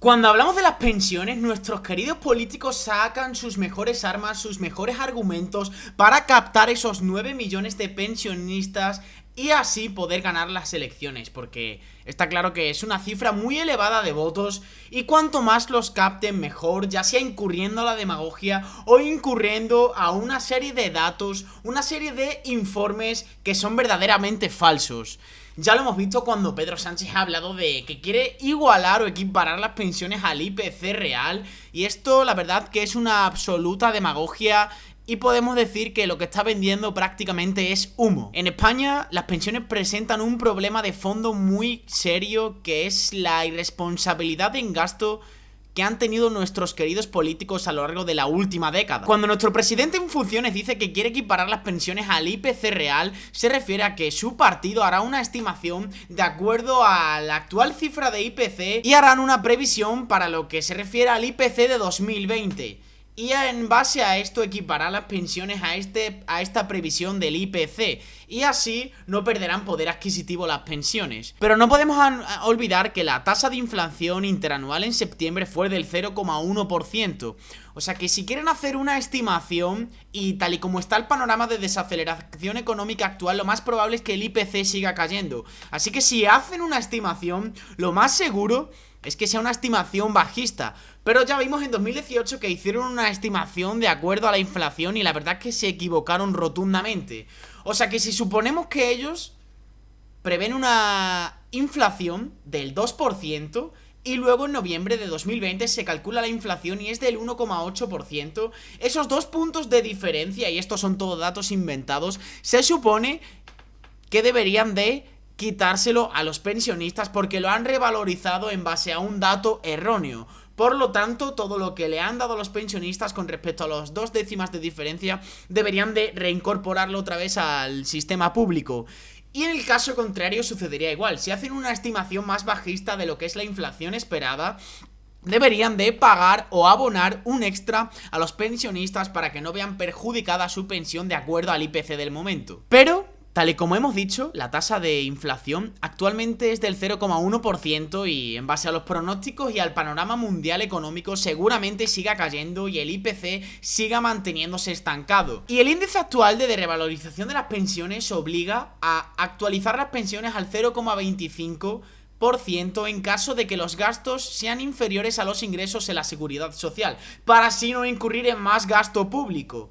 Cuando hablamos de las pensiones, nuestros queridos políticos sacan sus mejores armas, sus mejores argumentos para captar esos 9 millones de pensionistas y así poder ganar las elecciones, porque está claro que es una cifra muy elevada de votos y cuanto más los capten mejor, ya sea incurriendo a la demagogia o incurriendo a una serie de datos, una serie de informes que son verdaderamente falsos. Ya lo hemos visto cuando Pedro Sánchez ha hablado de que quiere igualar o equiparar las pensiones al IPC real, y esto la verdad que es una absoluta demagogia y podemos decir que lo que está vendiendo prácticamente es humo. En España las pensiones presentan un problema de fondo muy serio, que es la irresponsabilidad en gasto que han tenido nuestros queridos políticos a lo largo de la última década. Cuando nuestro presidente en funciones dice que quiere equiparar las pensiones al IPC real, se refiere a que su partido hará una estimación de acuerdo a la actual cifra de IPC y harán una previsión para lo que se refiere al IPC de 2020. Y en base a esto equipará las pensiones a esta previsión del IPC, y así no perderán poder adquisitivo las pensiones. Pero no podemos olvidar que la tasa de inflación interanual en septiembre fue del 0,1%. O sea que si quieren hacer una estimación, y tal y como está el panorama de desaceleración económica actual, lo más probable es que el IPC siga cayendo. Así que si hacen una estimación, lo más seguro es que sea una estimación bajista. Pero ya vimos en 2018 que hicieron una estimación de acuerdo a la inflación y la verdad es que se equivocaron rotundamente. O sea que si suponemos que ellos prevén una inflación del 2% y luego en noviembre de 2020 se calcula la inflación y es del 1,8%, esos 2 puntos de diferencia, y estos son todos datos inventados, se supone que deberían de quitárselo a los pensionistas porque lo han revalorizado en base a un dato erróneo. Por lo tanto, todo lo que le han dado a los pensionistas con respecto a los 2 décimas de diferencia deberían de reincorporarlo otra vez al sistema público. Y en el caso contrario sucedería igual. Si hacen una estimación más bajista de lo que es la inflación esperada, deberían de pagar o abonar un extra a los pensionistas para que no vean perjudicada su pensión de acuerdo al IPC del momento. Pero tal y como hemos dicho, la tasa de inflación actualmente es del 0,1% y en base a los pronósticos y al panorama mundial económico seguramente siga cayendo y el IPC siga manteniéndose estancado. Y el índice actual de revalorización de las pensiones obliga a actualizar las pensiones al 0,25% en caso de que los gastos sean inferiores a los ingresos en la seguridad social, para así no incurrir en más gasto público.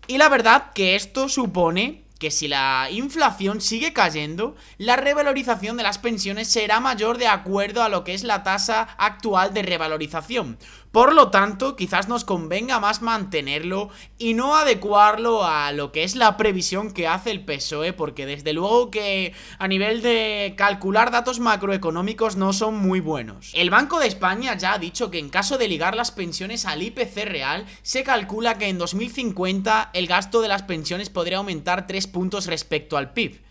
Y la verdad que esto supone que si la inflación sigue cayendo, la revalorización de las pensiones será mayor de acuerdo a lo que es la tasa actual de revalorización. Por lo tanto, quizás nos convenga más mantenerlo y no adecuarlo a lo que es la previsión que hace el PSOE, porque desde luego que a nivel de calcular datos macroeconómicos no son muy buenos. El Banco de España ya ha dicho que en caso de ligar las pensiones al IPC real, se calcula que en 2050 el gasto de las pensiones podría aumentar 3 puntos respecto al PIB,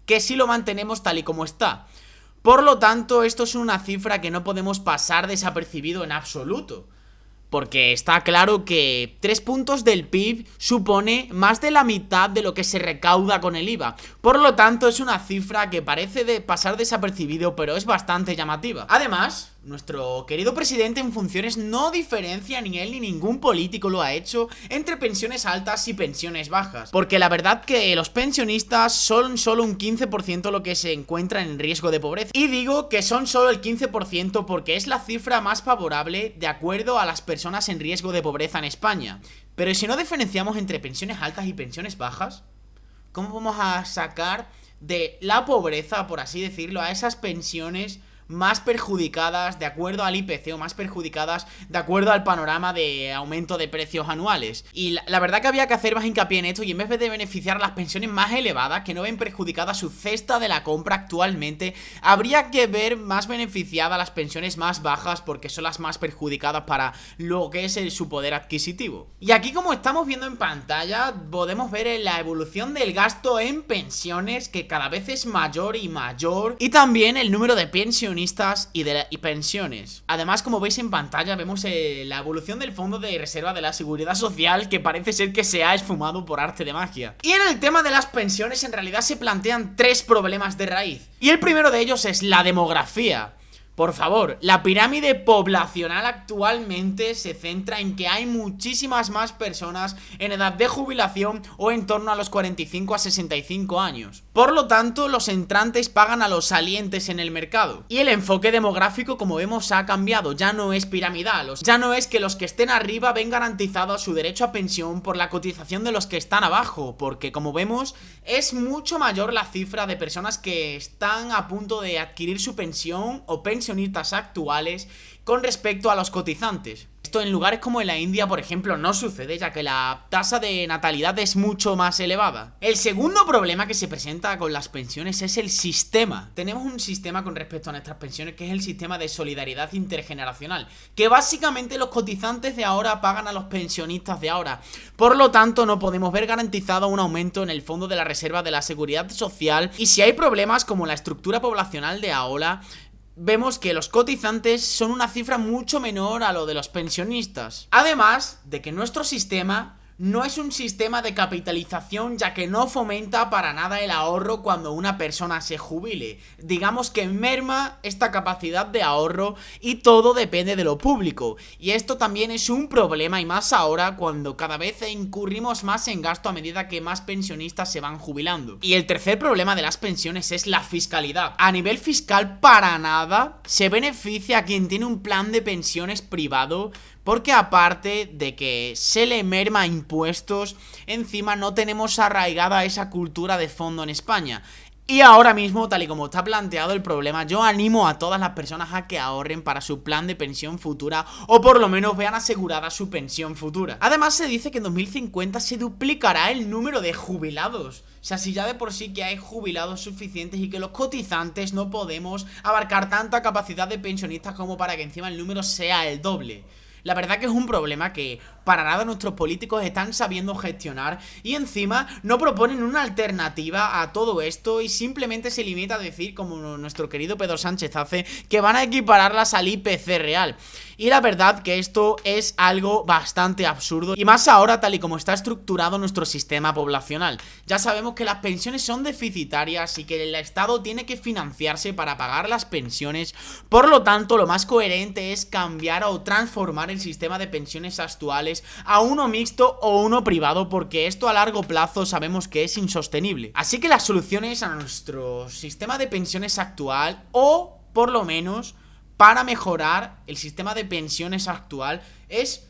que si lo mantenemos tal y como está. Por lo tanto, esto es una cifra que no podemos pasar desapercibido en absoluto, porque está claro que 3 puntos del PIB supone más de la mitad de lo que se recauda con el IVA. Por lo tanto, es una cifra que parece de pasar desapercibido, pero es bastante llamativa. Además, nuestro querido presidente en funciones no diferencia, ni él ni ningún político lo ha hecho, entre pensiones altas y pensiones bajas. Porque la verdad que los pensionistas son solo un 15% lo que se encuentra en riesgo de pobreza. Y digo que son solo el 15% porque es la cifra más favorable de acuerdo a las personas en riesgo de pobreza en España. Pero si no diferenciamos entre pensiones altas y pensiones bajas, ¿cómo vamos a sacar de la pobreza, por así decirlo, a esas pensiones más perjudicadas de acuerdo al IPC o más perjudicadas de acuerdo al panorama de aumento de precios anuales? Y la verdad que había que hacer más hincapié en esto, y en vez de beneficiar a las pensiones más elevadas que no ven perjudicada su cesta de la compra actualmente, habría que ver más beneficiadas las pensiones más bajas, porque son las más perjudicadas para lo que es su poder adquisitivo. Y aquí, como estamos viendo en pantalla, podemos ver la evolución del gasto en pensiones, que cada vez es mayor y mayor, y también el número de pensionistas y pensiones. Además, como veis en pantalla, vemos la evolución del Fondo de Reserva de la Seguridad Social, que parece ser que se ha esfumado por arte de magia. Y en el tema de las pensiones, en realidad se plantean 3 problemas de raíz. Y el primero de ellos es la demografía. Por favor, la pirámide poblacional actualmente se centra en que hay muchísimas más personas en edad de jubilación o en torno a los 45 a 65 años. Por lo tanto, los entrantes pagan a los salientes en el mercado. Y el enfoque demográfico, como vemos, ha cambiado. Ya no es piramidal, ya no es que los que estén arriba ven garantizado su derecho a pensión por la cotización de los que están abajo, porque como vemos, es mucho mayor la cifra de personas que están a punto de adquirir su pensión o pensionistas actuales con respecto a los cotizantes. Esto en lugares como en la India, por ejemplo, no sucede, ya que la tasa de natalidad es mucho más elevada. El segundo problema que se presenta con las pensiones es el sistema. Tenemos un sistema con respecto a nuestras pensiones que es el sistema de solidaridad intergeneracional, que básicamente los cotizantes de ahora pagan a los pensionistas de ahora. Por lo tanto, no podemos ver garantizado un aumento en el fondo de la reserva de la seguridad social, y si hay problemas como la estructura poblacional de ahora, vemos que los cotizantes son una cifra mucho menor a lo de los pensionistas. Además de que nuestro sistema no es un sistema de capitalización, ya que no fomenta para nada el ahorro cuando una persona se jubile. Digamos que merma esta capacidad de ahorro y todo depende de lo público. Y esto también es un problema, y más ahora cuando cada vez incurrimos más en gasto a medida que más pensionistas se van jubilando. Y el tercer problema de las pensiones es la fiscalidad. A nivel fiscal, para nada se beneficia a quien tiene un plan de pensiones privado, porque aparte de que se le merma impuestos, encima no tenemos arraigada esa cultura de fondo en España. Y ahora mismo, tal y como está planteado el problema, yo animo a todas las personas a que ahorren para su plan de pensión futura, o por lo menos vean asegurada su pensión futura. Además, se dice que en 2050 se duplicará el número de jubilados. O sea, si ya de por sí que hay jubilados suficientes y que los cotizantes no podemos abarcar tanta capacidad de pensionistas como para que encima el número sea el doble. La verdad que es un problema que para nada nuestros políticos están sabiendo gestionar, y encima no proponen una alternativa a todo esto y simplemente se limita a decir, como nuestro querido Pedro Sánchez hace, que van a equipararlas al IPC real. Y la verdad que esto es algo bastante absurdo, y más ahora tal y como está estructurado nuestro sistema poblacional. Ya sabemos que las pensiones son deficitarias y que el Estado tiene que financiarse para pagar las pensiones. Por lo tanto, lo más coherente es cambiar o transformar el sistema de pensiones actuales a uno mixto o uno privado, porque esto a largo plazo sabemos que es insostenible. Así que las soluciones a nuestro sistema de pensiones actual, o por lo menos para mejorar el sistema de pensiones actual, es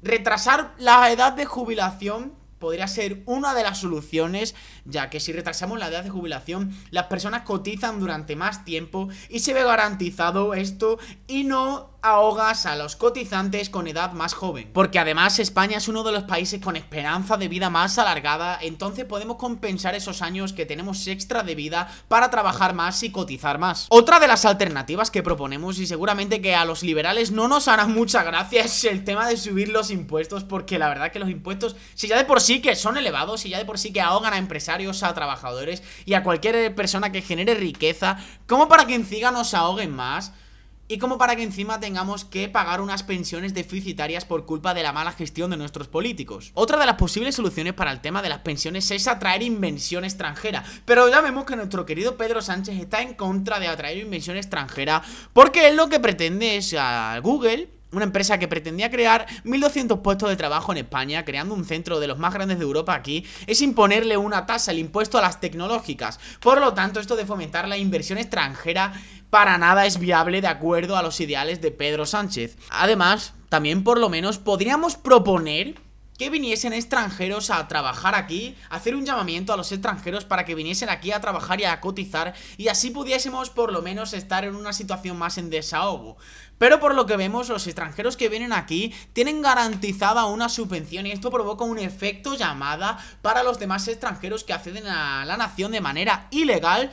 retrasar la edad de jubilación. Podría ser una de las soluciones, ya que si retrasamos la edad de jubilación, las personas cotizan durante más tiempo y se ve garantizado esto, y no ahogas a los cotizantes con edad más joven. Porque además España es uno de los países con esperanza de vida más alargada, entonces podemos compensar esos años que tenemos extra de vida para trabajar más y cotizar más. Otra de las alternativas que proponemos, y seguramente que a los liberales no nos hará mucha gracia, es el tema de subir los impuestos, porque la verdad que los impuestos, si ya de por sí que son elevados, si ya de por sí que ahogan a empresarios, a trabajadores y a cualquier persona que genere riqueza, como para que encima nos ahoguen más. Y como para que encima tengamos que pagar unas pensiones deficitarias por culpa de la mala gestión de nuestros políticos. Otra de las posibles soluciones para el tema de las pensiones es atraer inversión extranjera. Pero ya vemos que nuestro querido Pedro Sánchez está en contra de atraer inversión extranjera, porque él lo que pretende es a Google, una empresa que pretendía crear 1.200 puestos de trabajo en España, creando un centro de los más grandes de Europa aquí, es imponerle una tasa, el impuesto a las tecnológicas. Por lo tanto, esto de fomentar la inversión extranjera para nada es viable de acuerdo a los ideales de Pedro Sánchez. Además, también por lo menos podríamos proponer que viniesen extranjeros a trabajar aquí, hacer un llamamiento a los extranjeros para que viniesen aquí a trabajar y a cotizar, y así pudiésemos por lo menos estar en una situación más en desahogo. Pero por lo que vemos, los extranjeros que vienen aquí tienen garantizada una subvención, y esto provoca un efecto llamada para los demás extranjeros que acceden a la nación de manera ilegal.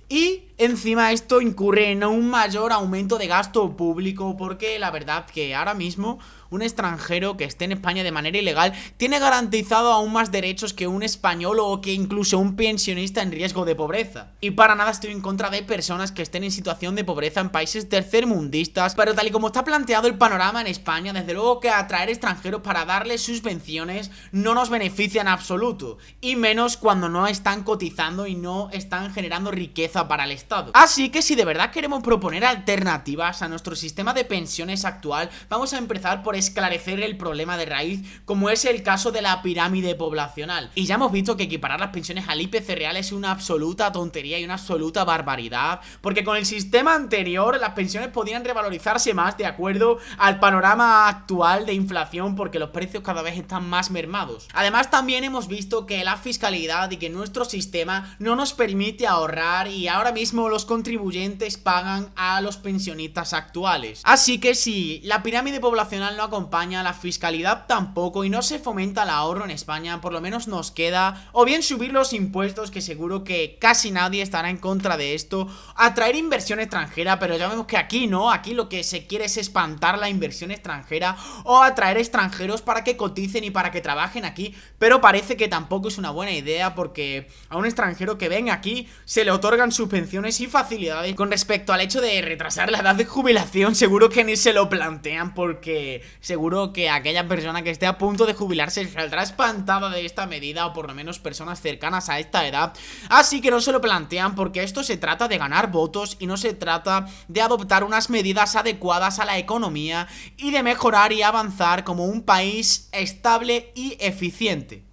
Y encima esto incurre en un mayor aumento de gasto público, porque la verdad que ahora mismo un extranjero que esté en España de manera ilegal tiene garantizado aún más derechos que un español o que incluso un pensionista en riesgo de pobreza. Y para nada estoy en contra de personas que estén en situación de pobreza en países tercermundistas, pero tal y como está planteado el panorama en España, desde luego que atraer extranjeros para darles subvenciones no nos beneficia en absoluto, y menos cuando no están cotizando y no están generando riqueza vergüenza para el Estado. Así que si de verdad queremos proponer alternativas a nuestro sistema de pensiones actual, vamos a empezar por esclarecer el problema de raíz, como es el caso de la pirámide poblacional. Y ya hemos visto que equiparar las pensiones al IPC real es una absoluta tontería y una absoluta barbaridad, porque con el sistema anterior las pensiones podían revalorizarse más de acuerdo al panorama actual de inflación, porque los precios cada vez están más mermados. Además, también hemos visto que la fiscalidad y que nuestro sistema no nos permite ahorrar, y ahora mismo los contribuyentes pagan a los pensionistas actuales. Así que si la pirámide poblacional no acompaña, la fiscalidad tampoco, y no se fomenta el ahorro en España, por lo menos nos queda o bien subir los impuestos, que seguro que casi nadie estará en contra de esto, atraer inversión extranjera, pero ya vemos que aquí no, aquí lo que se quiere es espantar la inversión extranjera o atraer extranjeros para que coticen y para que trabajen aquí, pero parece que tampoco es una buena idea, porque a un extranjero que venga aquí se le otorgan subvenciones y facilidades. Con respecto al hecho de retrasar la edad de jubilación, seguro que ni se lo plantean, porque seguro que aquella persona que esté a punto de jubilarse saldrá espantada de esta medida, o por lo menos personas cercanas a esta edad. Así que no se lo plantean, porque esto se trata de ganar votos y no se trata de adoptar unas medidas adecuadas a la economía y de mejorar y avanzar como un país estable y eficiente.